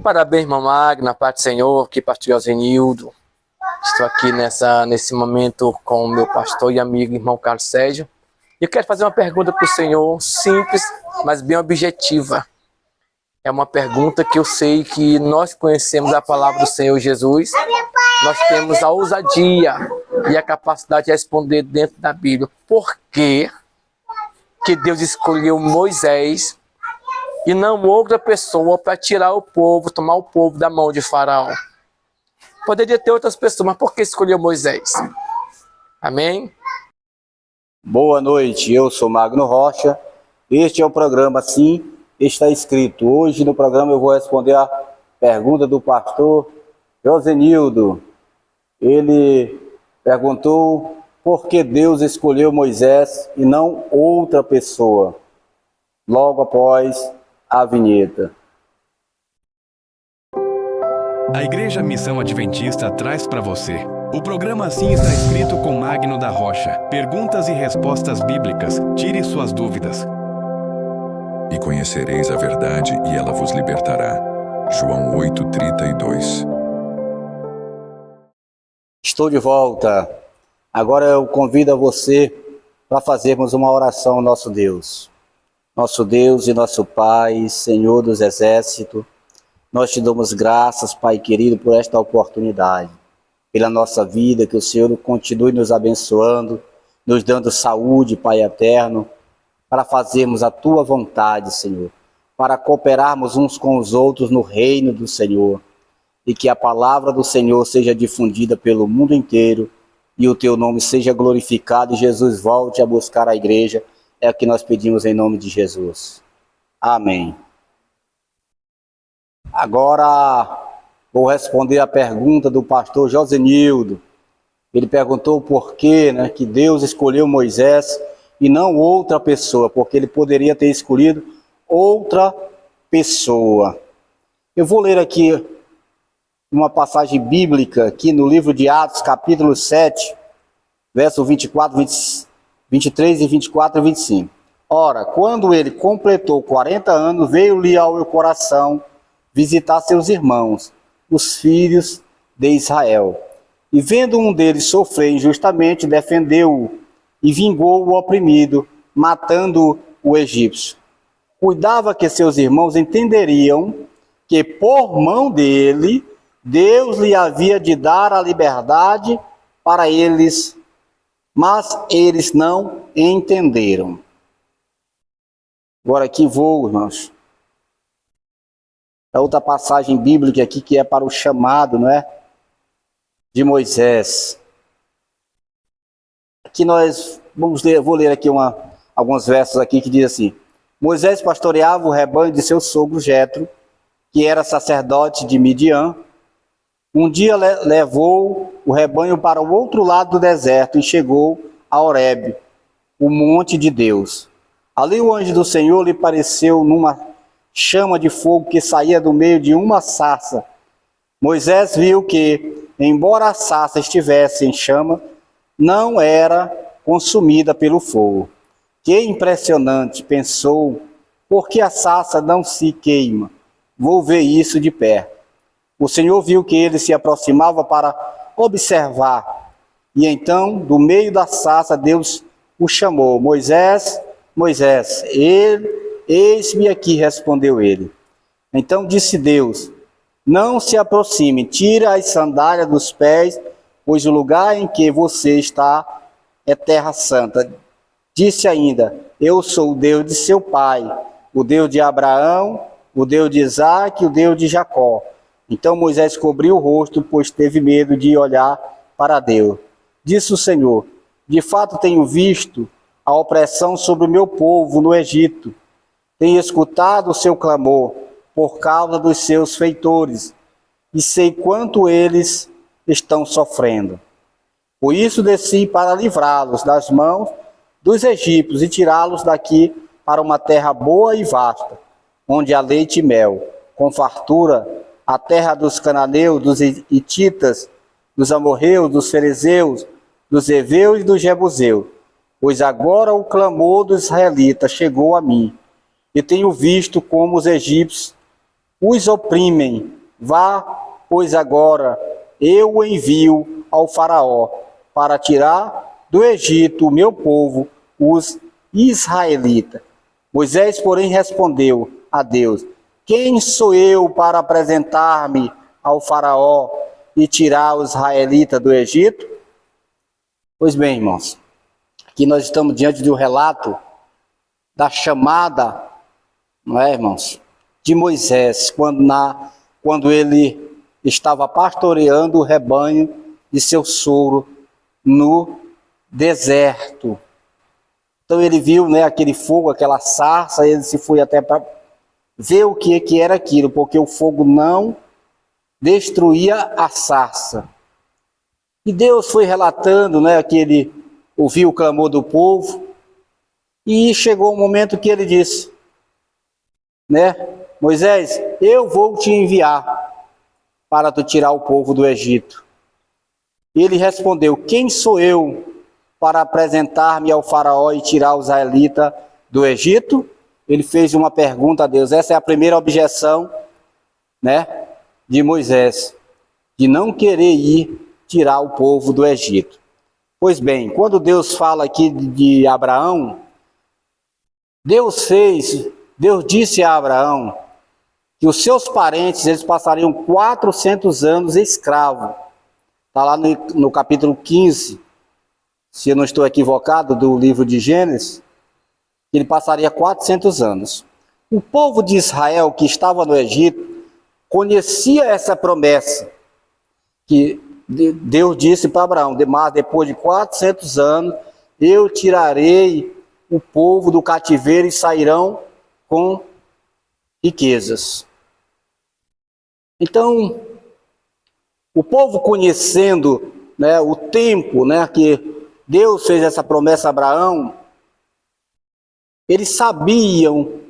Parabéns, irmão Magno, paz do Senhor, aqui pastor Josenildo. Estou aqui nesse momento com o meu pastor e amigo, irmão Carlos Sérgio. E eu quero fazer uma pergunta para o Senhor, simples, mas bem objetiva. É uma pergunta que eu sei que nós conhecemos a palavra do Senhor Jesus, nós temos a ousadia e a capacidade de responder dentro da Bíblia. Por que Deus escolheu Moisés e não outra pessoa para tirar o povo, tomar o povo da mão de Faraó? Poderia ter outras pessoas, mas por que escolheu Moisés? Amém? Boa noite, eu sou Magno Rocha. Este é o programa Sim Está Escrito. Hoje no programa eu vou responder a pergunta do pastor Josenildo. Ele perguntou por que Deus escolheu Moisés e não outra pessoa, logo após a vinheta. A Igreja Missão Adventista traz para você o programa Assim Está Escrito com Magno da Rocha. Perguntas e respostas bíblicas. Tire suas dúvidas. E conhecereis a verdade, e ela vos libertará. João 8:32. Estou de volta. Agora eu convido a você para fazermos uma oração ao nosso Deus. Nosso Deus e nosso Pai, Senhor dos Exércitos, nós te damos graças, Pai querido, por esta oportunidade, pela nossa vida, que o Senhor continue nos abençoando, nos dando saúde, Pai eterno, para fazermos a Tua vontade, Senhor, para cooperarmos uns com os outros no reino do Senhor, e que a palavra do Senhor seja difundida pelo mundo inteiro, e o Teu nome seja glorificado, e Jesus volte a buscar a igreja. É o que nós pedimos em nome de Jesus. Amém. Agora vou responder a pergunta do pastor Josenildo. Ele perguntou por que, que Deus escolheu Moisés e não outra pessoa, porque ele poderia ter escolhido outra pessoa. Eu vou ler aqui uma passagem bíblica, aqui no livro de Atos, capítulo 7, verso 23 e 24 e 25. Ora, quando ele completou 40 anos, veio-lhe ao coração visitar seus irmãos, os filhos de Israel. E vendo um deles sofrer injustamente, defendeu-o e vingou o oprimido, matando o egípcio. Cuidava que seus irmãos entenderiam que por mão dele, Deus lhe havia de dar a liberdade para eles, mas eles não entenderam. Agora aqui vou, irmãos. A outra passagem bíblica aqui que é para o chamado, de Moisés. Aqui nós vamos ler, vou ler aqui alguns versos aqui que diz assim: Moisés pastoreava o rebanho de seu sogro Jetro, que era sacerdote de Midian. Um dia levou o rebanho para o outro lado do deserto e chegou a Horebe, o monte de Deus. Ali o anjo do Senhor lhe apareceu numa chama de fogo que saía do meio de uma sarça. Moisés viu que, embora a sarça estivesse em chama, não era consumida pelo fogo. Que impressionante, pensou, por que a sarça não se queima? Vou ver isso de perto. O Senhor viu que ele se aproximava para observar, e então, do meio da sarça, Deus o chamou: Moisés, Moisés. Eis-me aqui, respondeu ele. Então disse Deus: não se aproxime, tira as sandálias dos pés, pois o lugar em que você está é terra santa. Disse ainda: eu sou o Deus de seu pai, o Deus de Abraão, o Deus de Isaque e o Deus de Jacó. Então Moisés cobriu o rosto, pois teve medo de olhar para Deus. Disse o Senhor: de fato tenho visto a opressão sobre o meu povo no Egito. Tenho escutado o seu clamor por causa dos seus feitores, e sei quanto eles estão sofrendo. Por isso desci para livrá-los das mãos dos egípcios e tirá-los daqui para uma terra boa e vasta, onde há leite e mel, com fartura, a terra dos cananeus, dos hititas, dos amorreus, dos ferezeus, dos heveus e dos jebuseus. Pois agora o clamor dos israelitas chegou a mim, e tenho visto como os egípcios os oprimem. Vá, pois agora eu o envio ao faraó para tirar do Egito o meu povo, os israelitas. Moisés, porém, respondeu a Deus: quem sou eu para apresentar-me ao faraó e tirar os israelitas do Egito? Pois bem, irmãos, aqui nós estamos diante de um relato da chamada, não é, irmãos, de Moisés, quando ele estava pastoreando o rebanho de seu sogro no deserto. Então ele viu, né, aquele fogo, aquela sarça, ele se foi até para ver o que era aquilo, porque o fogo não destruía a sarça. E Deus foi relatando, né, que ele ouviu o clamor do povo, e chegou um momento que ele disse, né, Moisés, eu vou te enviar para tu tirar o povo do Egito. E ele respondeu, quem sou eu para apresentar-me ao faraó e tirar os israelitas do Egito? Ele fez uma pergunta a Deus. Essa é a primeira objeção, né, de Moisés, de não querer ir tirar o povo do Egito. Pois bem, quando Deus fala aqui de Abraão, Deus disse a Abraão que os seus parentes, eles passariam 400 anos escravos. Está lá no capítulo 15, se eu não estou equivocado, do livro de Gênesis, ele passaria 400 anos. O povo de Israel que estava no Egito conhecia essa promessa que Deus disse para Abraão, mas depois de 400 anos eu tirarei o povo do cativeiro e sairão com riquezas. Então, o povo conhecendo, né, o tempo, né, que Deus fez essa promessa a Abraão, eles sabiam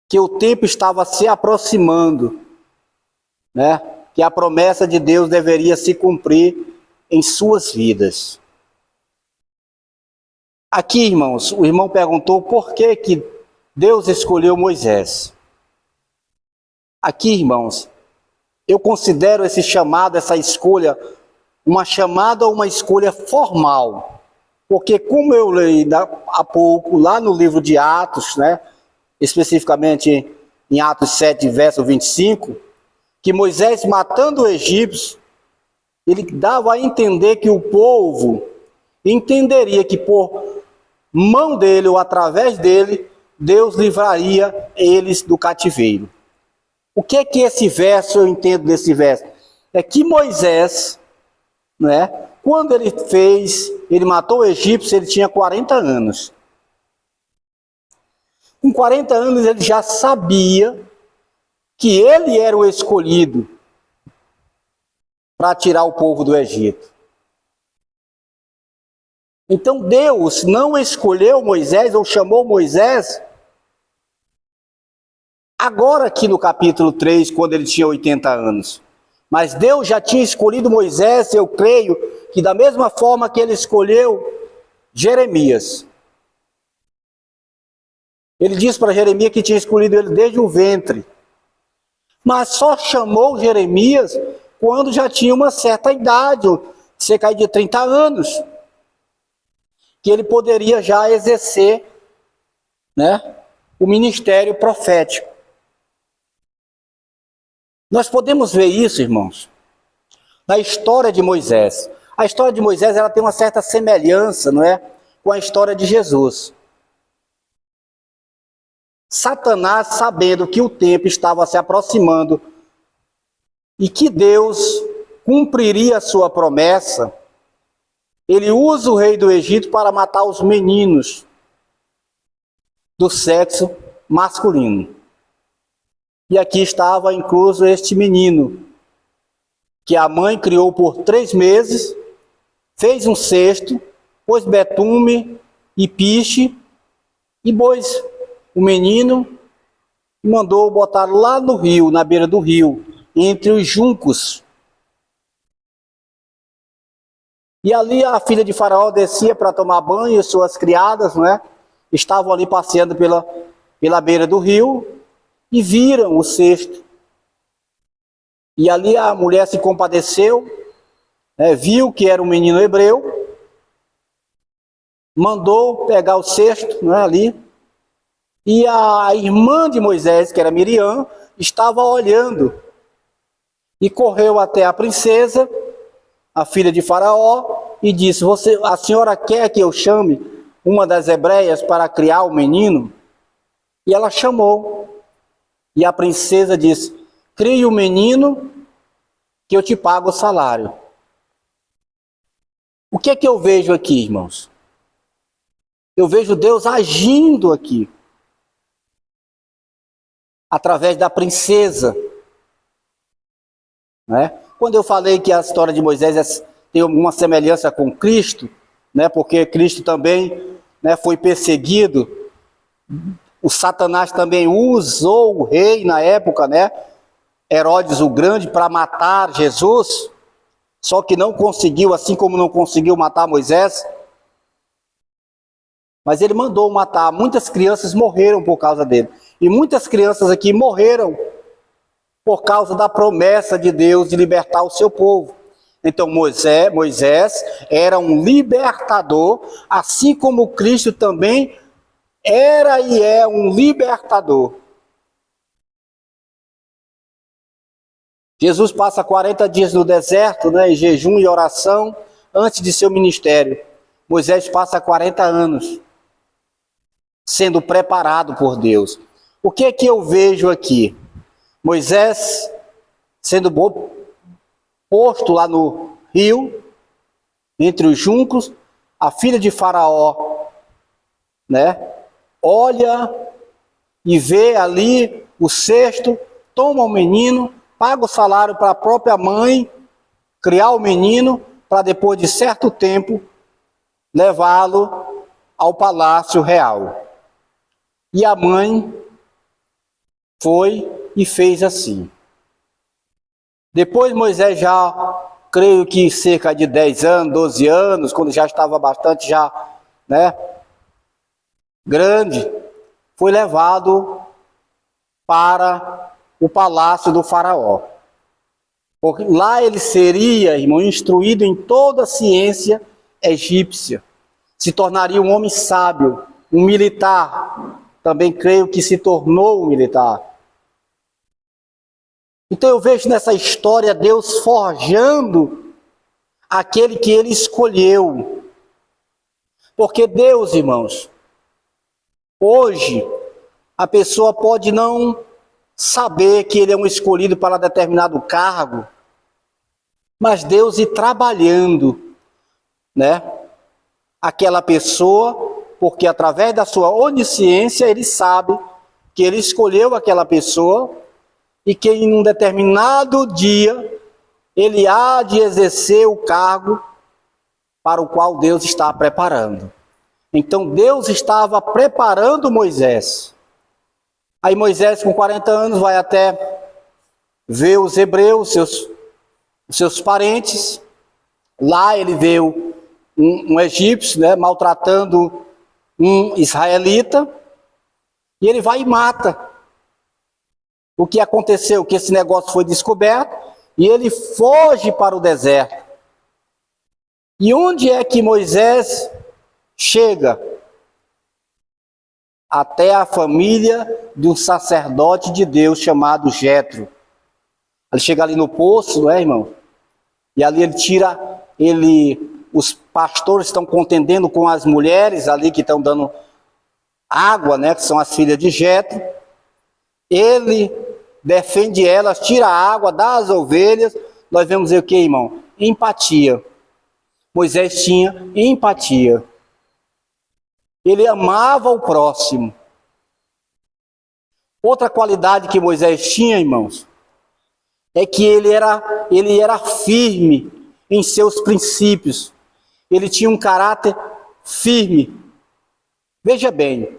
que o tempo estava se aproximando, né, que a promessa de Deus deveria se cumprir em suas vidas. Aqui, irmãos, o irmão perguntou por que Deus escolheu Moisés. Aqui, irmãos, eu considero esse chamado, essa escolha, uma chamada ou uma escolha formal. Porque como eu li há pouco, lá no livro de Atos, né, especificamente em Atos 7, verso 25, que Moisés matando o egípcio, ele dava a entender que o povo entenderia que por mão dele ou através dele, Deus livraria eles do cativeiro. O que é que esse verso, eu entendo desse verso? É que Moisés, né, quando ele matou o egípcio, ele tinha 40 anos. Com 40 anos ele já sabia que ele era o escolhido para tirar o povo do Egito. Então Deus não escolheu Moisés ou chamou Moisés agora aqui no capítulo 3, quando ele tinha 80 anos. Mas Deus já tinha escolhido Moisés, eu creio, que da mesma forma que ele escolheu Jeremias. Ele disse para Jeremias que tinha escolhido ele desde o ventre. Mas só chamou Jeremias quando já tinha uma certa idade, cerca de 30 anos. Que ele poderia já exercer, né, o ministério profético. Nós podemos ver isso, irmãos, na história de Moisés. A história de Moisés, ela tem uma certa semelhança, não é, com a história de Jesus. Satanás, sabendo que o tempo estava se aproximando e que Deus cumpriria a sua promessa, ele usa o rei do Egito para matar os meninos do sexo masculino. E aqui estava incluso este menino, que a mãe criou por 3 meses, fez um cesto, pôs betume e piche, e pôs o menino e mandou botar lá no rio, na beira do rio, entre os juncos. E ali a filha de Faraó descia para tomar banho, e suas criadas, né, estavam ali passeando pela beira do rio, e viram o cesto. E ali a mulher se compadeceu, né, viu que era um menino hebreu, mandou pegar o cesto, né, ali, e a irmã de Moisés, que era Miriam, estava olhando e correu até a princesa, a filha de Faraó, e disse: a senhora quer que eu chame uma das hebreias para criar o menino? E ela chamou. E a princesa disse: crie o menino que eu te pago o salário. O que é que eu vejo aqui, irmãos? Eu vejo Deus agindo aqui, através da princesa, né? Quando eu falei que a história de Moisés tem alguma semelhança com Cristo, né? Porque Cristo também, né, foi perseguido, o Satanás também usou o rei na época, né, Herodes o Grande, para matar Jesus, só que não conseguiu, assim como não conseguiu matar Moisés, mas ele mandou matar. Muitas crianças morreram por causa dele, e muitas crianças aqui morreram por causa da promessa de Deus de libertar o seu povo. Então Moisés era um libertador, assim como Cristo também era e é um libertador. Jesus passa 40 dias no deserto, né, em jejum e oração, antes de seu ministério. Moisés passa 40 anos sendo preparado por Deus. O que é que eu vejo aqui? Moisés sendo posto lá no rio, entre os juncos, a filha de Faraó, né, olha e vê ali o cesto, toma o menino, paga o salário para a própria mãe, criar o menino, para depois de certo tempo, levá-lo ao palácio real. E a mãe foi e fez assim. Depois Moisés já, creio que cerca de 10 anos, 12 anos, quando já estava bastante né, grande, foi levado para o palácio do faraó. Porque lá ele seria, irmão, instruído em toda a ciência egípcia. Se tornaria um homem sábio, um militar. Também creio que se tornou um militar. Então eu vejo nessa história Deus forjando aquele que ele escolheu. Porque Deus, irmãos, hoje a pessoa pode não saber que ele é um escolhido para determinado cargo, mas Deus ir trabalhando, né, aquela pessoa, porque através da sua onisciência ele sabe que ele escolheu aquela pessoa e que em um determinado dia ele há de exercer o cargo para o qual Deus está preparando. Então Deus estava preparando Moisés. Aí Moisés, com 40 anos, vai até ver os hebreus, seus parentes. Lá ele vê um egípcio, né, maltratando um israelita, e ele vai e mata. O que aconteceu? Que esse negócio foi descoberto, e ele foge para o deserto. E onde é que Moisés chega? Até a família de um sacerdote de Deus chamado Jetro. Ele chega ali no poço, não é, irmão? E ali os pastores estão contendendo com as mulheres ali que estão dando água, né, que são as filhas de Jetro. Ele defende elas, tira a água, dá as ovelhas. Nós vemos o que, irmão? Empatia. Moisés tinha empatia. Ele amava o próximo. Outra qualidade que Moisés tinha, irmãos, é que ele era firme em seus princípios. Ele tinha um caráter firme. Veja bem,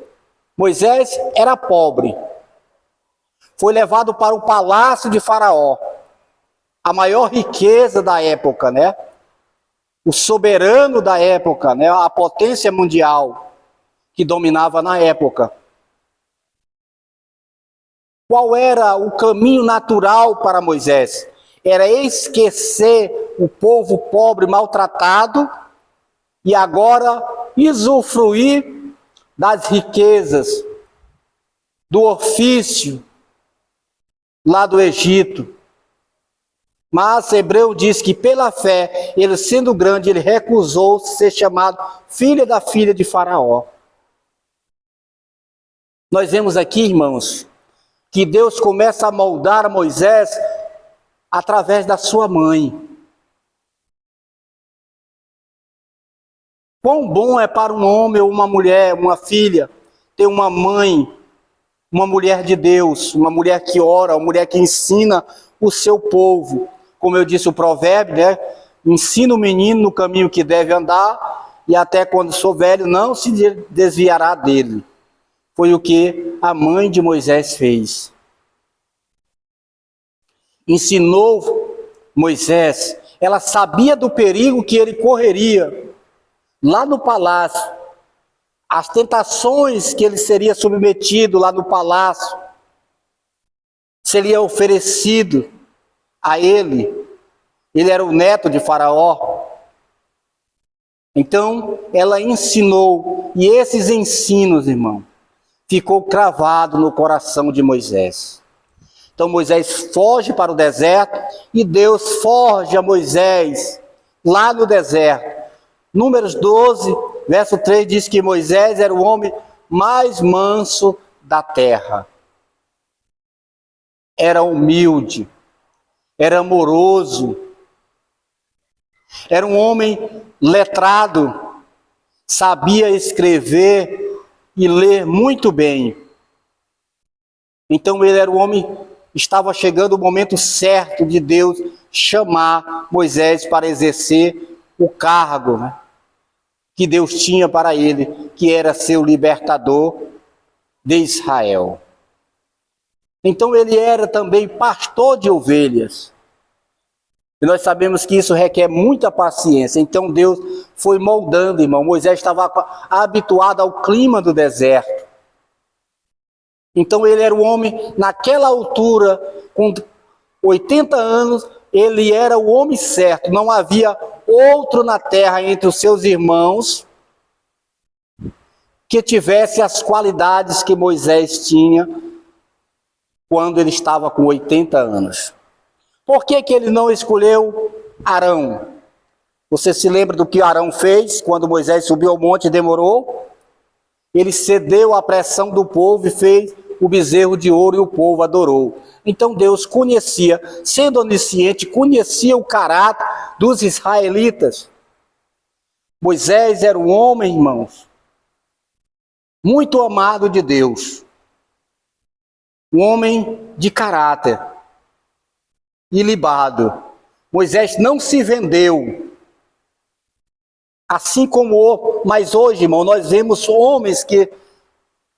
Moisés era pobre. Foi levado para o palácio de Faraó, a maior riqueza da época, né? O soberano da época, né? A potência mundial que dominava na época. Qual era o caminho natural para Moisés? Era esquecer o povo pobre, maltratado, e agora usufruir das riquezas, do ofício lá do Egito. Mas Hebreu diz que pela fé, ele sendo grande, ele recusou ser chamado filho da filha de Faraó. Nós vemos aqui, irmãos, que Deus começa a moldar Moisés através da sua mãe. Quão bom é para um homem ou uma mulher, uma filha, ter uma mãe, uma mulher de Deus, uma mulher que ora, uma mulher que ensina o seu povo. Como eu disse o provérbio, né? Ensina o menino no caminho que deve andar, e até quando sou velho não se desviará dele. Foi o que a mãe de Moisés fez. Ensinou Moisés, ela sabia do perigo que ele correria lá no palácio, as tentações que ele seria submetido lá no palácio, seria oferecido a ele. Ele era o neto de Faraó. Então, ela ensinou, e esses ensinos, irmão, ficou cravado no coração de Moisés. Então, Moisés foge para o deserto, e Deus forja Moisés lá no deserto. Números 12, verso 3, diz que Moisés era o homem mais manso da terra. Era humilde, era amoroso, era um homem letrado, sabia escrever e ler muito bem. Então ele era o homem, estava chegando o momento certo de Deus chamar Moisés para exercer o cargo, né, que Deus tinha para ele, que era ser o libertador de Israel. Então ele era também pastor de ovelhas. E nós sabemos que isso requer muita paciência. Então Deus foi moldando, irmão. Moisés estava habituado ao clima do deserto. Então ele era o homem, naquela altura, com 80 anos, ele era o homem certo. Não havia outro na terra entre os seus irmãos que tivesse as qualidades que Moisés tinha quando ele estava com 80 anos. Por que ele não escolheu Arão? Você se lembra do que Arão fez quando Moisés subiu ao monte e demorou? Ele cedeu à pressão do povo e fez o bezerro de ouro e o povo adorou. Então Deus conhecia, sendo onisciente, conhecia o caráter dos israelitas. Moisés era um homem, irmãos, muito amado de Deus. Um homem de caráter, ilibado. Moisés não se vendeu. Assim como, mas hoje, irmão, nós vemos homens que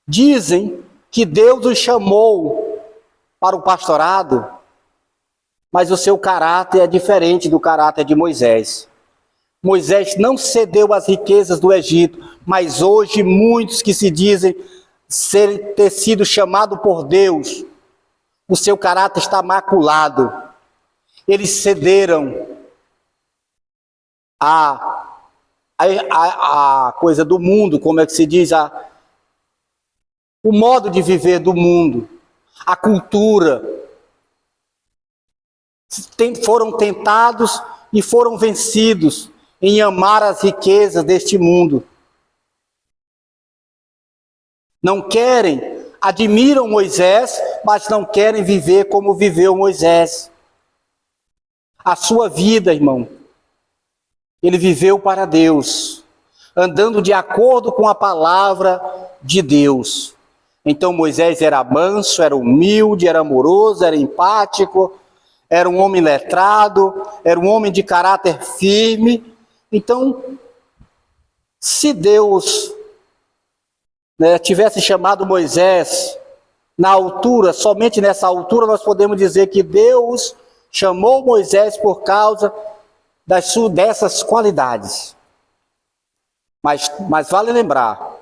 dizem que Deus os chamou para o pastorado, mas o seu caráter é diferente do caráter de Moisés. Moisés não cedeu às riquezas do Egito, mas hoje muitos que se dizem ter sido chamado por Deus, o seu caráter está maculado. Eles cederam a coisa do mundo, como é que se diz, o modo de viver do mundo, a cultura. Foram tentados e foram vencidos em amar as riquezas deste mundo. Não querem, admiram Moisés, mas não querem viver como viveu Moisés. A sua vida, irmão, ele viveu para Deus, andando de acordo com a palavra de Deus. Então Moisés era manso, era humilde, era amoroso, era empático, era um homem letrado, era um homem de caráter firme. Então, se Deus tivesse chamado Moisés na altura, somente nessa altura nós podemos dizer que Deus chamou Moisés por causa dessas qualidades. Mas vale lembrar,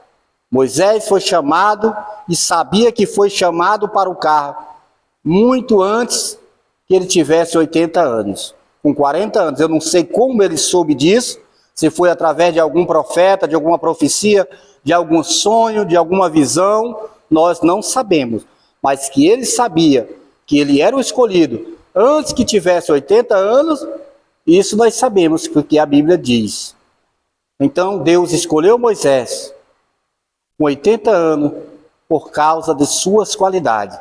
Moisés foi chamado e sabia que foi chamado para o cargo, muito antes que ele tivesse 80 anos. Com 40 anos, eu não sei como ele soube disso, se foi através de algum profeta, de alguma profecia, de algum sonho, de alguma visão, nós não sabemos. Mas que ele sabia que ele era o escolhido antes que tivesse 80 anos, isso nós sabemos, porque a Bíblia diz. Então Deus escolheu Moisés com 80 anos por causa de suas qualidades.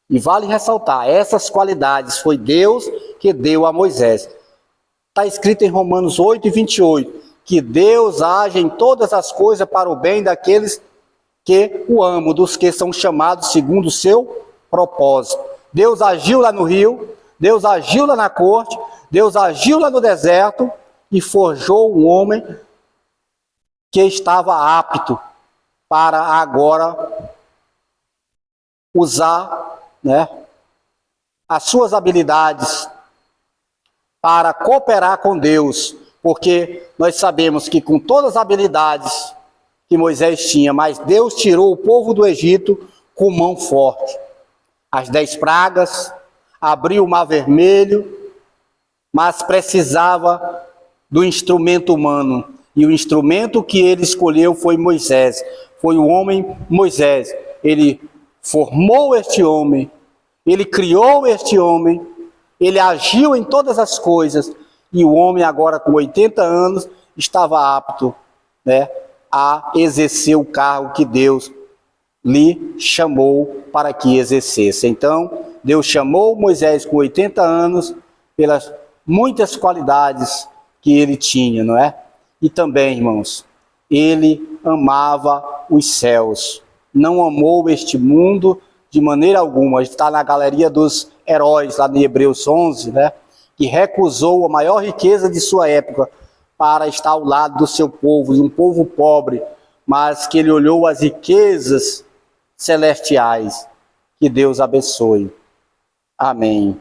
E vale ressaltar, essas qualidades foi Deus que deu a Moisés. Está escrito em Romanos 8:28, que Deus age em todas as coisas para o bem daqueles que o amam, dos que são chamados segundo o seu propósito. Deus agiu lá no rio, Deus agiu lá na corte, Deus agiu lá no deserto e forjou um homem que estava apto para agora usar, as suas habilidades para cooperar com Deus, porque nós sabemos que com todas as habilidades que Moisés tinha, mas Deus tirou o povo do Egito com mão forte. As 10 pragas, abriu o mar vermelho, mas precisava do instrumento humano. E o instrumento que ele escolheu foi Moisés. Foi o homem Moisés. Ele formou este homem, ele criou este homem, ele agiu em todas as coisas. E o homem agora com 80 anos estava apto, a exercer o cargo que Deus lhe chamou para que exercesse. Então, Deus chamou Moisés com 80 anos pelas muitas qualidades que ele tinha, não é? E também, irmãos, ele amava os céus. Não amou este mundo de maneira alguma. Está na galeria dos heróis, lá em Hebreus 11, que recusou a maior riqueza de sua época para estar ao lado do seu povo, de um povo pobre, mas que ele olhou as riquezas celestiais. Que Deus abençoe. Amém.